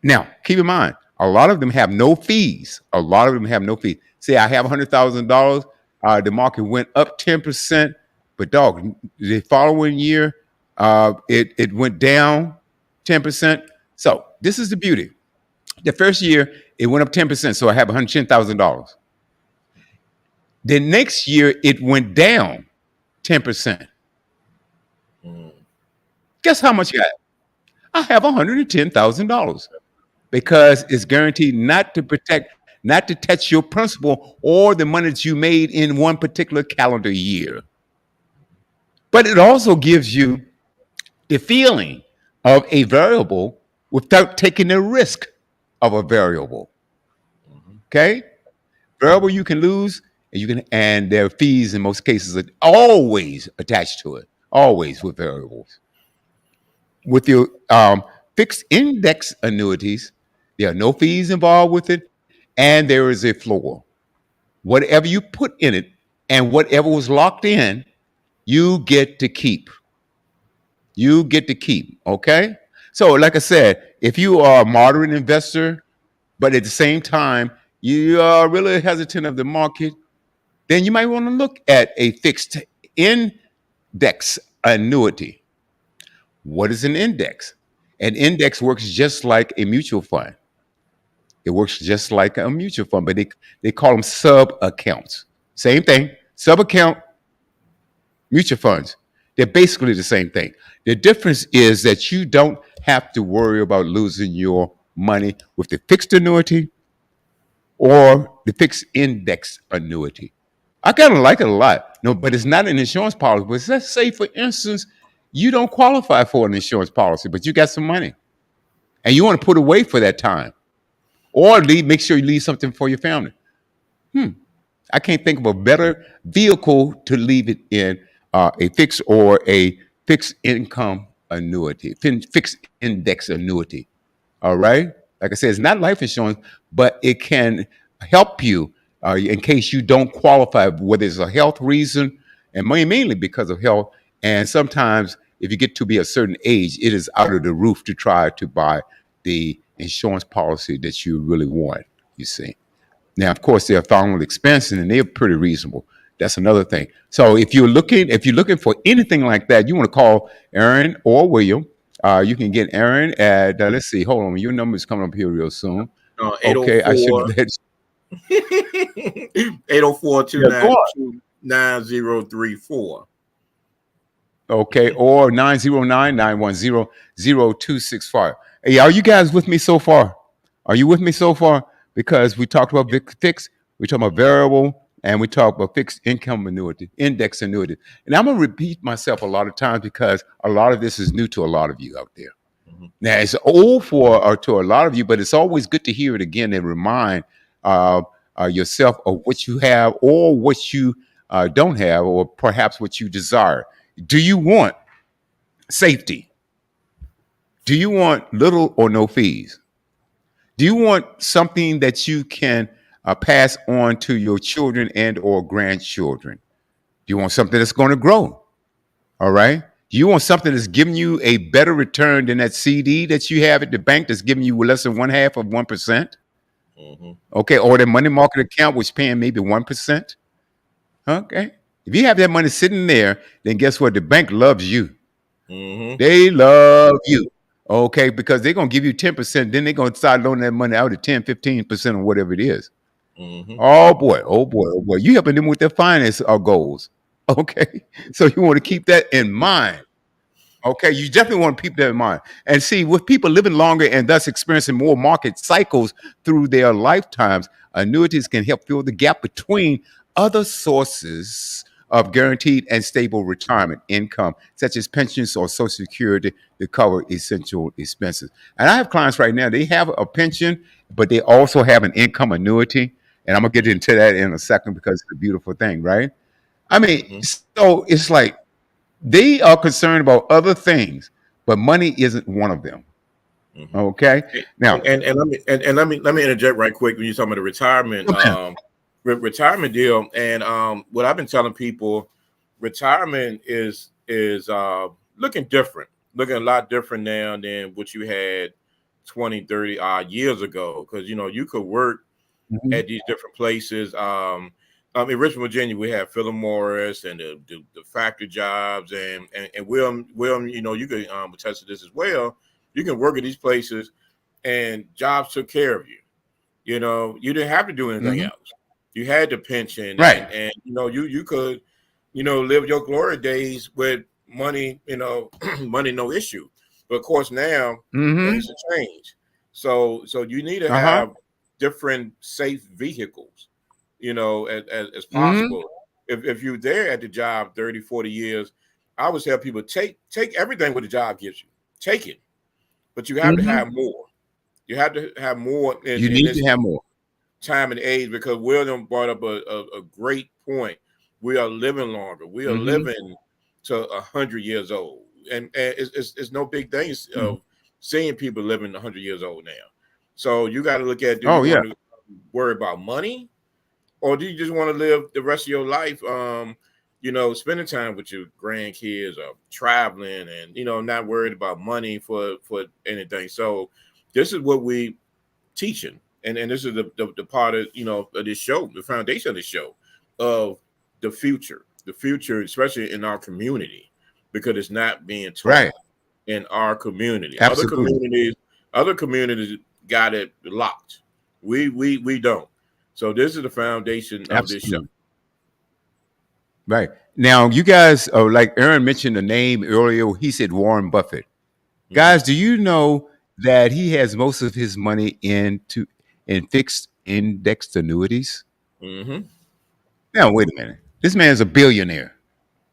Now, keep in mind, a lot of them have no fees. A lot of them have no fees. Say I have $100,000, the market went up 10%, but dog, the following year, it went down 10%. So this is the beauty. The first year, it went up 10%, so I have $110,000. The next year, it went down 10%. Mm. Guess how much you have? I have $110,000, because it's guaranteed not to touch your principal or the money that you made in one particular calendar year. But it also gives you the feeling of a variable without taking the risk of a variable. Mhm. Okay? Variable you can lose, and there are fees in most cases are always attached to it. Always with variables. With your fixed index annuities, there are no fees involved with it, and there is a floor. Whatever you put in it and whatever was locked in, you get to keep. You get to keep. Okay. So, like I said, if you are a moderate investor, but at the same time you are really hesitant of the market, then you might want to look at a fixed index annuity. What is an index? An index works just like a mutual fund. It works just like a mutual fund, but they call them sub accounts. Same thing, sub account, mutual funds. They're basically the same thing. The difference is that you don't have to worry about losing your money with the fixed annuity or the fixed index annuity. I kind of like it a lot. No, but it's not an insurance policy. But let's say, for instance, you don't qualify for an insurance policy, but you got some money and you want to put away for that time, or make sure you leave something for your family. Hmm. I can't think of a better vehicle to leave it in, a fixed or a fixed income annuity, fixed index annuity. All right. Like I said, it's not life insurance, but it can help you in case you don't qualify, whether it's a health reason, and mainly because of health. And sometimes, if you get to be a certain age, it is out of the roof to try to buy the insurance policy that you really want. You see. Now, of course, they're found with expense and they're pretty reasonable. That's another thing. So if you're looking for anything like that, you want to call Aaron or William. You can get Aaron at let's see, hold on, your number is coming up here real soon. Okay, I should 804 let 804 yeah, go on. 9034. Okay, or 909-910-0265. Hey, are you guys with me so far? Are you with me so far? Because we talked about fixed, we talked about variable, and we talked about fixed income annuity, index annuity. And I'm gonna repeat myself a lot of times because a lot of this is new to a lot of you out there. Mhm. Now it's old for to a lot of you, but it's always good to hear it again and remind uh, yourself of what you have or what you don't have, or perhaps what you desire. Do you want safety? Do you want little or no fees? Do you want something that you can pass on to your children and or grandchildren? Do you want something that's going to grow? All right. Do you want something that's giving you a better return than that CD that you have at the bank that's giving you less than one half of 1%? Mhm. Okay. Or the money market account, which paying maybe 1%. Okay. If you have that money sitting there, then guess what? The bank loves you. Mhm. They love you. Okay, because they're gonna give you 10%, then they're gonna start loaning that money out at 10, 15% or whatever it is. Mhm. Oh boy, oh boy, oh boy. You helping them with their finance goals. Okay. So you want to keep that in mind. Okay, you definitely want to keep that in mind. And see, with people living longer and thus experiencing more market cycles through their lifetimes, annuities can help fill the gap between other sources of guaranteed and stable retirement income, such as pensions or Social Security, to cover essential expenses. And I have clients right now, they have a pension, but they also have an income annuity. And I'm going to get into that in a second because it's a beautiful thing, right? I mean, Mhm. so it's like, they are concerned about other things, but money isn't one of them. Mhm. Okay. Now, And let me interject right quick when you're talking about the retirement come on. retirement deal. And what I've been telling people, retirement is looking different, looking a lot different now than what you had 20, 30 odd years ago. Because you could work Mhm. at these different places. In Richmond, Virginia, we have Philip Morris and the factory jobs, and William, you could attest to this as well. You can work at these places, and jobs took care of you. You didn't have to do anything Mhm. else. You had the pension, Right. and you could live your glory days with money, money no issue. But of course now Mhm. things have changed. So you need to Uh huh. have different safe vehicles, as Mhm. possible. If you're there at the job 30, 40 years, I always tell people take everything what the job gives you. Take it. But you have to Mhm. have more. You have to have more You in need to this have more. time and age, because William brought up a great point. We are living longer. We are Mhm. living to 100 years old, and it's no big thing Mhm. of seeing people living 100 years old now. So you got to look at, do Oh you yeah. want to worry about money, or do you just want to live the rest of your life, spending time with your grandkids or traveling, and not worried about money for anything. So this is what we teaching, and this is the part of of this show, the foundation of the show, of the future, especially in our community, because it's not being taught Right. in our community. other Absolutely. communities other communities got it locked. We don't. So this is the foundation of this show. Absolutely. Right. Now, you guys, like Aaron mentioned the name earlier. He said Warren Buffett. Hmm. Guys, do you know that he has most of his money in fixed indexed annuities? Hmm. Now, wait a minute. This man's a billionaire.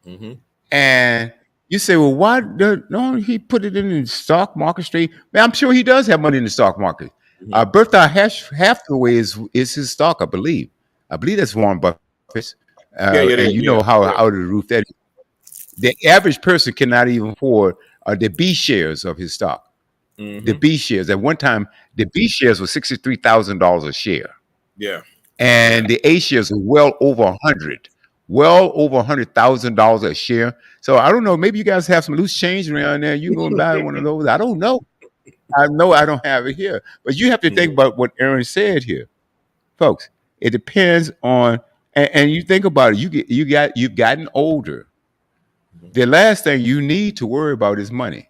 Hmm. And you say, well, why don't he put it in the stock market straight? Man, I'm sure he does have money in the stock market. Hmm. Bertha Hathaway is his stock, I believe. I believe that's Warren Buffett's. Yeah, And it you is. know Yeah, how yeah. out of the roof that is. The average person cannot even afford the B shares of his stock. The Mm-hmm. B shares. At one time, the B shares were $63,000 a share, Yeah. Yeah. and the A shares were well over $100,000 a share. So I don't know. Maybe you guys have some loose change around there. You can go and buy one of those. I don't know. I know I don't have it here, but you have to think Mm-hmm. about what Aaron said here, folks. It depends on, and you think about it. You've gotten older. The last thing you need to worry about is money,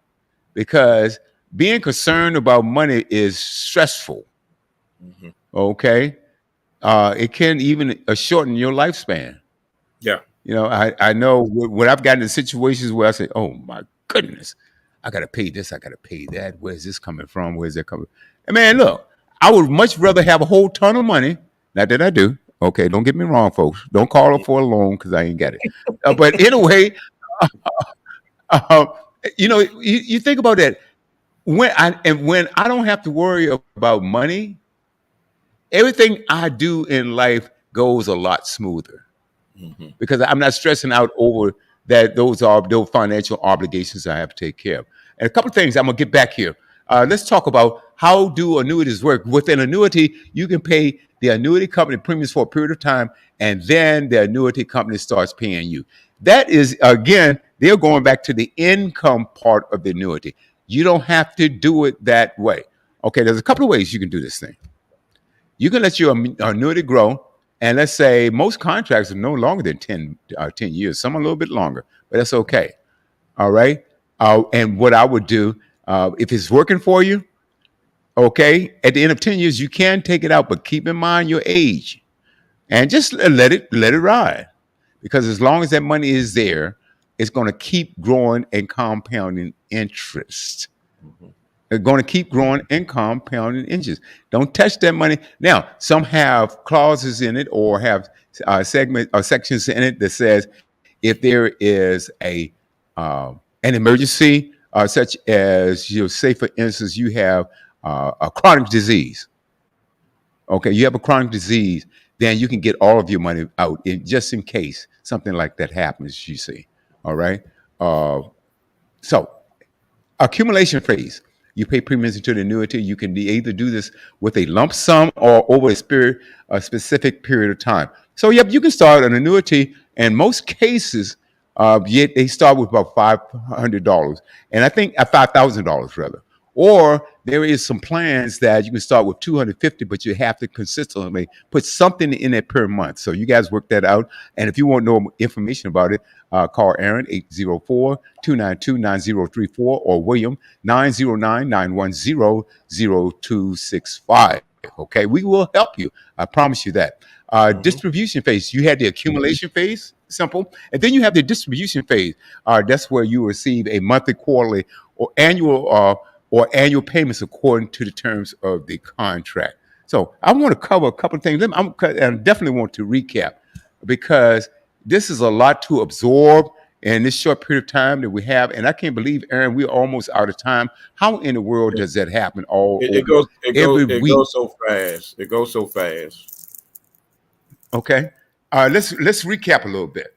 because being concerned about money is stressful. Mm-hmm. Okay, it can even shorten your lifespan. Yeah. I know when I've gotten in situations where I say, "Oh my goodness, I got to pay this, I got to pay that. Where's this coming from? Where's that coming?" And man, look, I would much rather have a whole ton of money. Not that I do. Okay, don't get me wrong, folks. Don't call up for a loan because I ain't got it. But anyway, uh, you think about that. When I don't have to worry about money, everything I do in life goes a lot smoother Mm-hmm. because I'm not stressing out over that. Those financial obligations I have to take care of. And a couple of things I'm gonna get back here. Let's talk about how do annuities work. With an annuity, you can pay the annuity company premiums for a period of time, and then the annuity company starts paying you. That is again, they're going back to the income part of the annuity. You don't have to do it that way. Okay, there's a couple of ways you can do this thing. You can let your annuity grow, and let's say most contracts are no longer than 10 years. Some are a little bit longer, but that's okay. All right. And what I would do, if it's working for you, okay, at the end of 10 years, you can take it out, but keep in mind your age and just let it ride. Because as long as that money is there, it's going to keep growing and compounding interest. Mm-hmm. They're going to keep growing and compounding interest. Don't touch that money. Now, some have clauses in it or have segment or sections in it that says if there is an emergency, such as say for instance you have a chronic disease. Okay, you have a chronic disease, then you can get all of your money out just in case something like that happens. You see, all right. Uh, so accumulation phase. You pay premiums into the annuity. You can either do this with a lump sum or over a specific period of time. So, yep, you can start an annuity. In most cases, yet they start with about $500, and I think $5,000 rather. Or there is some plans that you can start with 250, but you have to consistently put something in it per month. So you guys work that out. And if you want more information about it, call Aaron 804-292-9034 or William 909-910-0265. Okay, we will help you. I promise you that. Mm-hmm. Distribution phase. You had the accumulation phase, simple, and then you have the distribution phase. That's where you receive a monthly, quarterly, or annual payments according to the terms of the contract. So I want to cover a couple of things. I definitely want to recap because this is a lot to absorb in this short period of time that we have. And I can't believe, Aaron, we're almost out of time. How in the world does that happen all It over goes. It goes. every It week? goes so fast. It goes so fast. Okay. Let's recap a little bit.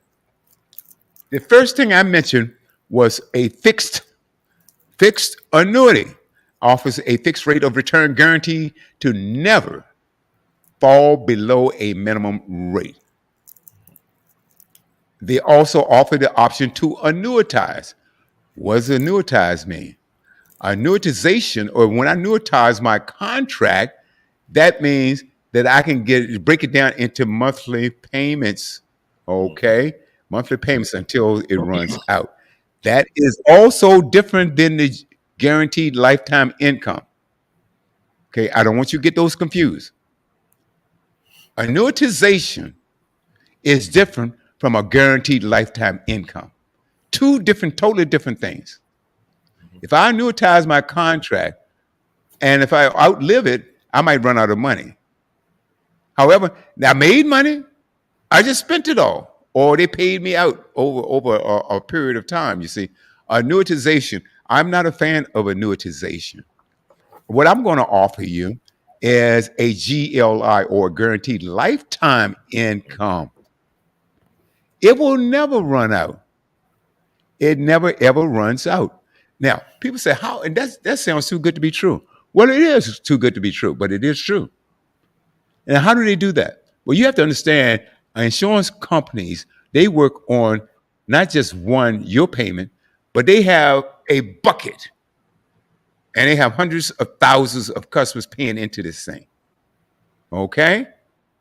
The first thing I mentioned was a fixed annuity offers a fixed rate of return guarantee to never fall below a minimum rate. They also offer the option to annuitize. What does annuitize mean? Annuitization, or when I annuitize my contract, that means that I can break it down into monthly payments. Mm-hmm. Okay, monthly payments until it runs out. That is also different than the guaranteed lifetime income. Okay, I don't want you to get those confused. Annuitization is different from a guaranteed lifetime income. Two different, totally different things. If I annuitize my contract and if I outlive it, I might run out of money. However, I made money, I just spent it all, or they paid me out over a period of time. You see, annuitization. I'm not a fan of annuitization. What I'm going to offer you is a GLI or guaranteed lifetime income. It will never run out. It never ever runs out. Now, people say, how? And that sounds too good to be true. Well, it is too good to be true, but it is true. And how do they do that? Well, you have to understand insurance companies, they work on not just one, your payment, but they have a bucket and they have hundreds of thousands of customers paying into this thing. Okay?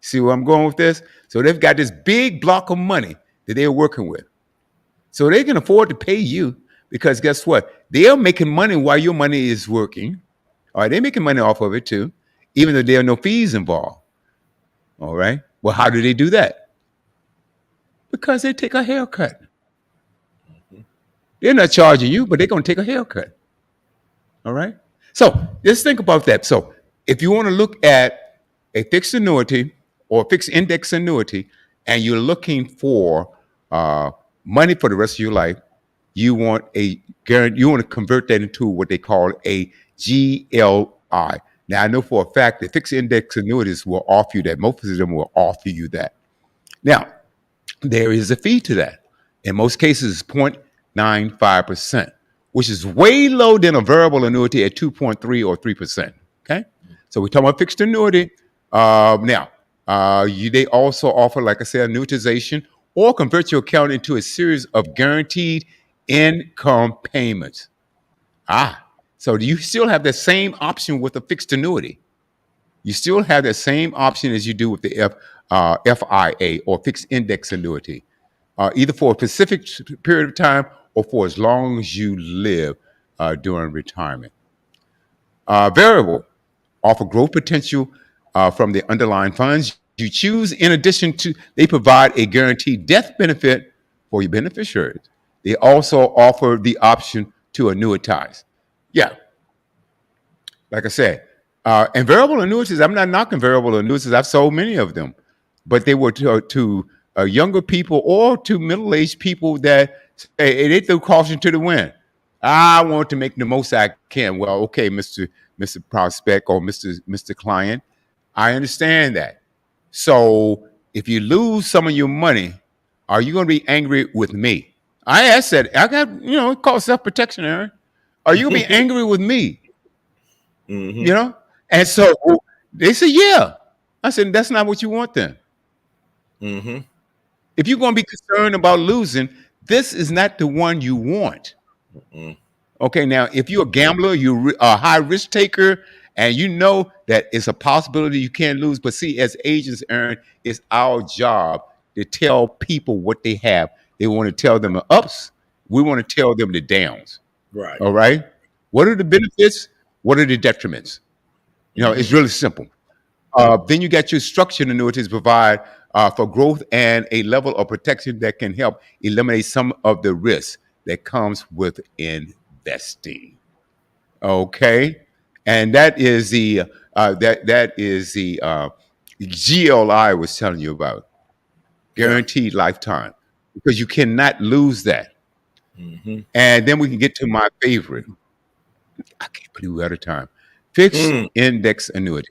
See where I'm going with this? So they've got this big block of money that they're working with. So they can afford to pay you because guess what? They're making money while your money is working. All right, they're making money off of it too, even though there are no fees involved. All right. Well, how do they do that? Because they take a haircut. They're not charging you, but they're going to take a haircut. All right. So just think about that. So if you want to look at a fixed annuity or fixed index annuity, and you're looking for uh, money for the rest of your life, you want a guarantee. You want to convert that into what they call a GLI. Now I know for a fact that fixed index annuities will offer you that. Most of them will offer you that. Now there is a fee to that. In most cases, it's 0.95%, which is way low than a variable annuity at 2.3 or 3%. Okay, so we're talking about fixed annuity. Now, they also offer, like I said, annuitization or convert your account into a series of guaranteed income payments. So do you still have the same option with a fixed annuity? You still have the same option as you do with the FIA or fixed index annuity, either for a specific period of time or for as long as you live during retirement. Variable offer growth potential from the underlying funds you choose. In addition to, they provide a guaranteed death benefit for your beneficiaries. They also offer the option to annuitize. Yeah, like I said, and variable annuities, I'm not knocking variable annuities. I've sold many of them, but they were to younger people or to middle-aged people that they threw caution to the wind. I want to make the most I can. Well, okay, Mister Prospect or Mister Client, I understand that. So if you lose some of your money, are you going to be angry with me? I asked that. I got it's called self-protection, Aaron. Are you going to be angry with me? Mm-hmm. You know? And so they said, yeah. I said, that's not what you want then. Mm-hmm. If you're going to be concerned about losing, this is not the one you want. Mm-hmm. Okay, now, if you're a gambler, you're a high risk taker, and you know that it's a possibility you can't lose. But see, as agents, Aaron, it's our job to tell people what they have. They want to tell them the ups. We want to tell them the downs. Right. All right. What are the benefits? What are the detriments? It's Mm-hmm. really simple. Then you got your structured annuities provide for growth and a level of protection that can help eliminate some of the risk that comes with investing. Okay, and that is the GLI was telling you about, Yeah. guaranteed lifetime, because you cannot lose that. Mm-hmm. And then we can get to my favorite. I can't believe we're out of time. Fixed Mm. index annuity.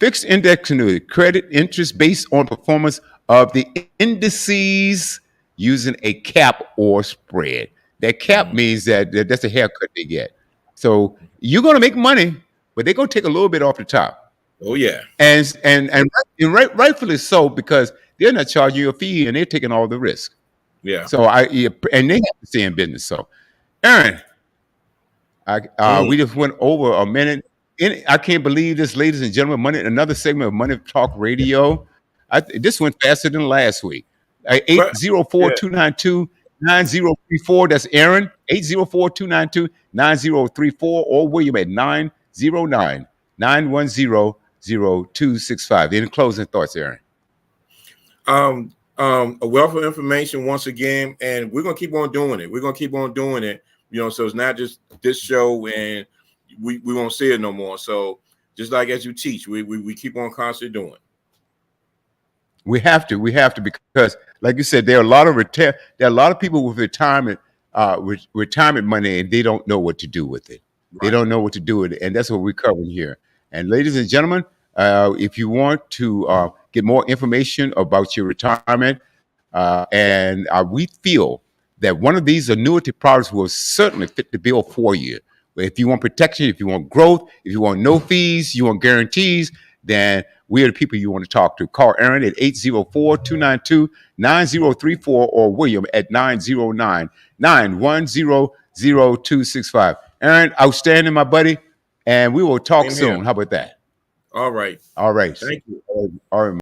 Fixed index annuity, credit interest based on performance of the indices using a cap or spread. That cap Mm. means that's a haircut they get. So you're going to make money, but they're going to take a little bit off the top, Oh yeah. and rightfully so, because they're not charging you a fee and they're taking all the risk. Yeah. So and they have to stay in business. So, Aaron, Mm. we just went over a minute. I can't believe this, ladies and gentlemen. Another segment of Money Talk Radio. This went faster than last week. But 804-292-9034. That's Aaron. 804-292-9034. Or William at 909-910-0265. Any closing thoughts, Aaron? a wealth of information once again, and we're gonna keep on doing it. We're gonna keep on doing it. So it's not just this show, and we won't see it no more. So just like as you teach, we keep on constantly doing. We have to, because, like you said, there are a lot of there are a lot of people with retirement money, and they don't know what to do with it. They Right. don't know what to do with it, and that's what we're covering here. And ladies and gentlemen, if you want to get more information about your retirement, and we feel that one of these annuity products will certainly fit the bill for you. But if you want protection, if you want growth, if you want no fees, you want guarantees, then we are the people you want to talk to. Call Aaron at 804-292-9034 or William at 909-910-0265. Aaron, outstanding, my buddy. And we will talk Same here. soon. How about that? All right. All right. Thank you. All right.